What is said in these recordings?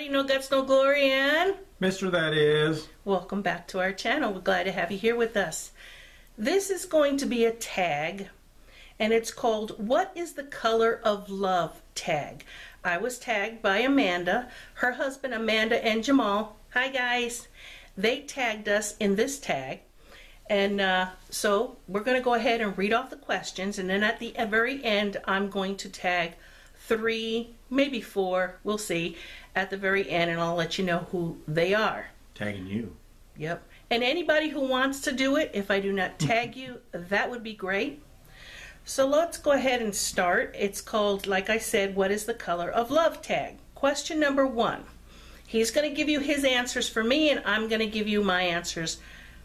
everybody, No Guts, No Glory, and Mr. That Is. Welcome back to our channel. We're glad to have you here with us. This is going to be a tag, and it's called What is the Color of Love tag. I was tagged by Amanda, her husband Amanda and Jamal. Hi guys. They tagged us in this tag, and so we're going to go ahead and read off the questions, and then at the very end I'm going to tag 3, maybe 4, we'll see, at the very end, and I'll let you know who they are. Tagging you. Yep. And anybody who wants to do it, if I do not tag you, that would be great. So let's go ahead and start. It's called, like I said, What is the Color of Love tag. Question number 1. He's going to give you his answers for me, and I'm going to give you my answers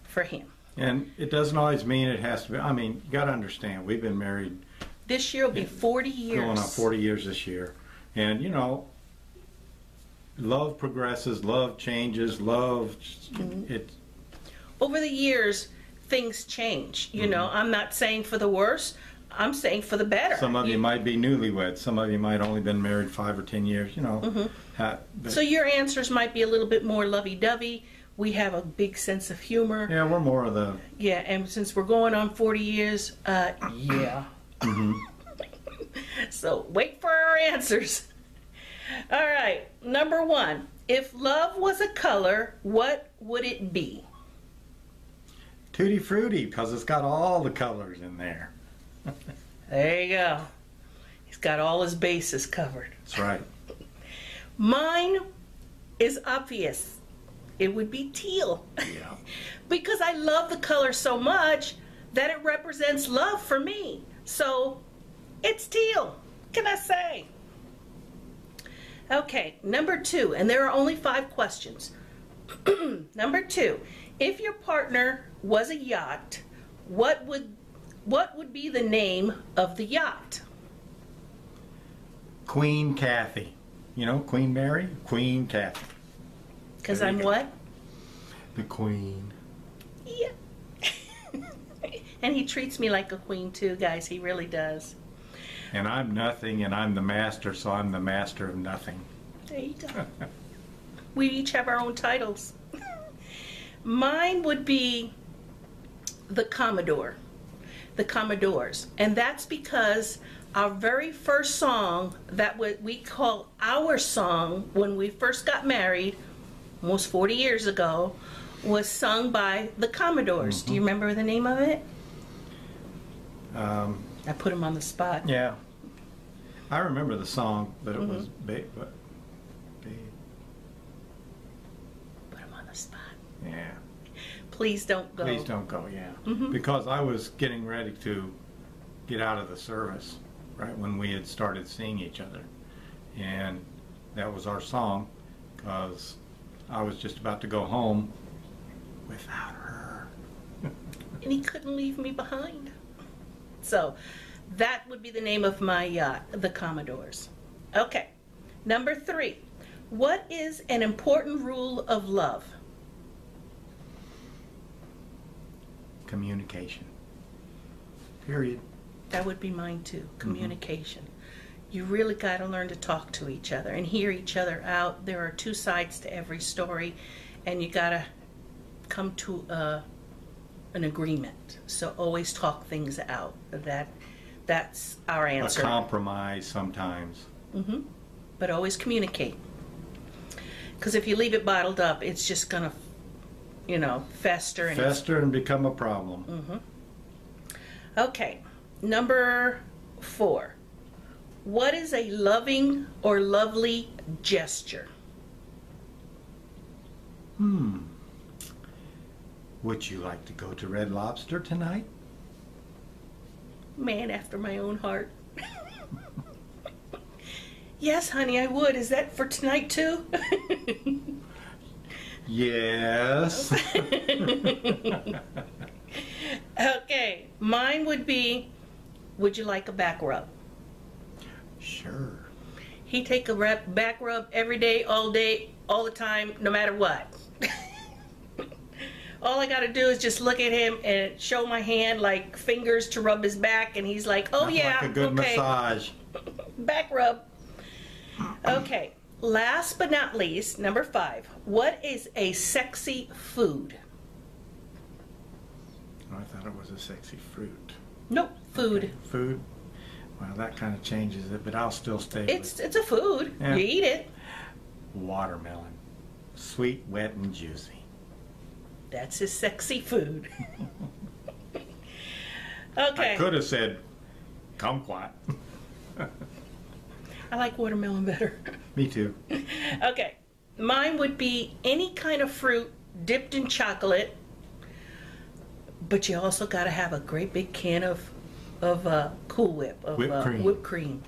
for him. And it doesn't always mean it has to be. I mean, you got to understand, we've been married. This year will be 40 years. Going on 40 years this year. And, you know, love progresses, love changes, love, it. Over the years, things change. You know, I'm not saying for the worse. I'm saying for the better. Some of you might be newlyweds. Some of you might only been married 5 or 10 years, you know. So your answers might be a little bit more lovey-dovey. We have a big sense of humor. Yeah, we're more of the... Yeah, and since we're going on 40 years, yeah. So wait for our answers. All right, number 1. If love was a color, what would it be? Tutti Frutti, because it's got all the colors in there. There you go. He's got all his bases covered. That's right. Mine is obvious. It would be teal. Yeah. Because I love the color so much that it represents love for me. So it's teal. What can I say? Okay, number 2, and there are only 5 questions. Number 2, if your partner was a yacht, what would be the name of the yacht? Queen Kathy. You know, Queen Mary? Queen Kathy. Because I'm what? The Queen. Yeah. And he treats me like a queen too, guys. He really does. And I'm nothing, and I'm the master, so I'm the master of nothing. There you go. We each have our own titles. Mine would be the Commodore. The Commodores. And that's because our very first song that we call our song when we first got married, almost 40 years ago, was sung by the Commodores. Do you remember the name of it? I put him on the spot. Yeah. I remember the song, but it was big. Put him on the spot. Yeah. Please don't go. Please don't go, yeah. Because I was getting ready to get out of the service, right, when we had started seeing each other. And that was our song, because I was just about to go home without her. And he couldn't leave me behind. So that would be the name of my yacht, the Commodores. Okay, number 3. What is an important rule of love? Communication. Period. That would be mine too, communication. You really got to learn to talk to each other and hear each other out. There are 2 sides to every story, and you got to come to an agreement. So always talk things out. That's our answer. A compromise sometimes. But always communicate. Because if you leave it bottled up, it's just going to, you know, fester. And become a problem. Okay, number 4. What is a loving or lovely gesture? Would you like to go to Red Lobster tonight? Man after my own heart. Yes, honey, I would. Is that for tonight too? Yes. Okay, mine would be, would you like a back rub? Sure. He take a back rub every day, all the time, no matter what. All I got to do is just look at him and show my hand like fingers to rub his back, and he's like, oh yeah, like a good okay. massage. Back rub. Okay, Last but not least, number 5. What is a sexy food? Oh, I thought it was a sexy fruit. Nope, food. Okay, food? Well, that kind of changes it, but I'll still stay with It's a food. Yeah. You eat it. watermelon. Sweet, wet, and juicy. That's his sexy food. Okay. I could have said kumquat. I like watermelon better. Me too. Okay. Mine would be any kind of fruit dipped in chocolate, but you also got to have a great big can of Cool Whip, of whipped cream.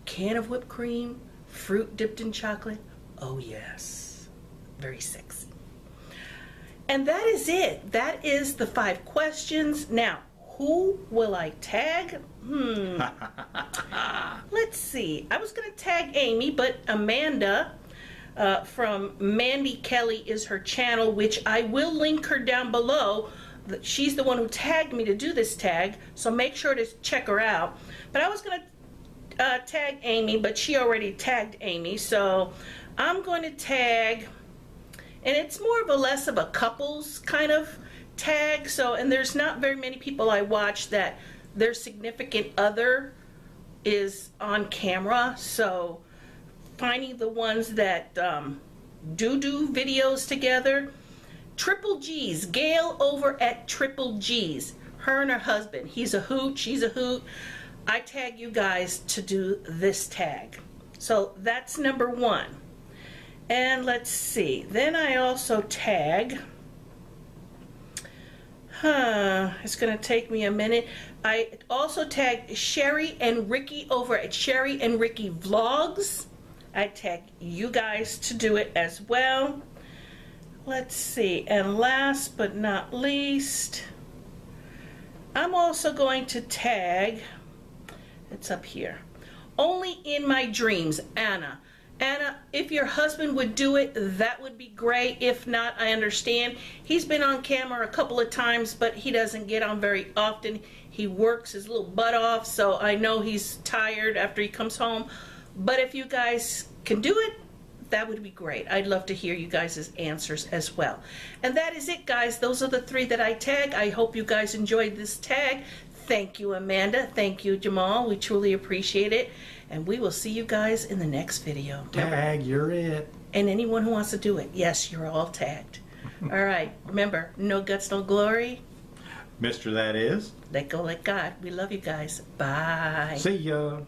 Can of whipped cream, fruit dipped in chocolate. Oh yes, very sexy. And that is it. That is the 5 questions. Now, who will I tag? Let's see. I was going to tag Amy, but Amanda from Mandy Kelly is her channel, which I will link her down below. She's the one who tagged me to do this tag, so make sure to check her out. But I was going to tag Amy, but she already tagged Amy, so I'm going to tag, and it's more of a less of a couples kind of tag. So, and there's not very many people I watch that their significant other is on camera, so finding the ones that do videos together. Triple G's, Gail over at Triple G's, her and her husband, he's a hoot, she's a hoot. I tag you guys to do this tag. So that's number 1. And let's see, then I also tag, it's gonna take me a minute. I also tag Sherry and Ricky over at Sherry and Ricky Vlogs. I tag you guys to do it as well. Let's see, and last but not least, I'm also going to tag, it's up here, Only in My Dreams, Anna. Anna, if your husband would do it, that would be great. If not, I understand. He's been on camera a couple of times, but he doesn't get on very often. He works his little butt off, so I know he's tired after he comes home. But if you guys can do it, that would be great. I'd love to hear you guys' answers as well. And that is it, guys. Those are the 3 that I tag. I hope you guys enjoyed this tag. Thank you, Amanda. Thank you, Jamal. We truly appreciate it. And we will see you guys in the next video. Tag, you're it. And anyone who wants to do it, yes, you're all tagged. All right. Remember, no guts, no glory. Mr. That is. Let go, let God. We love you guys. Bye. See ya.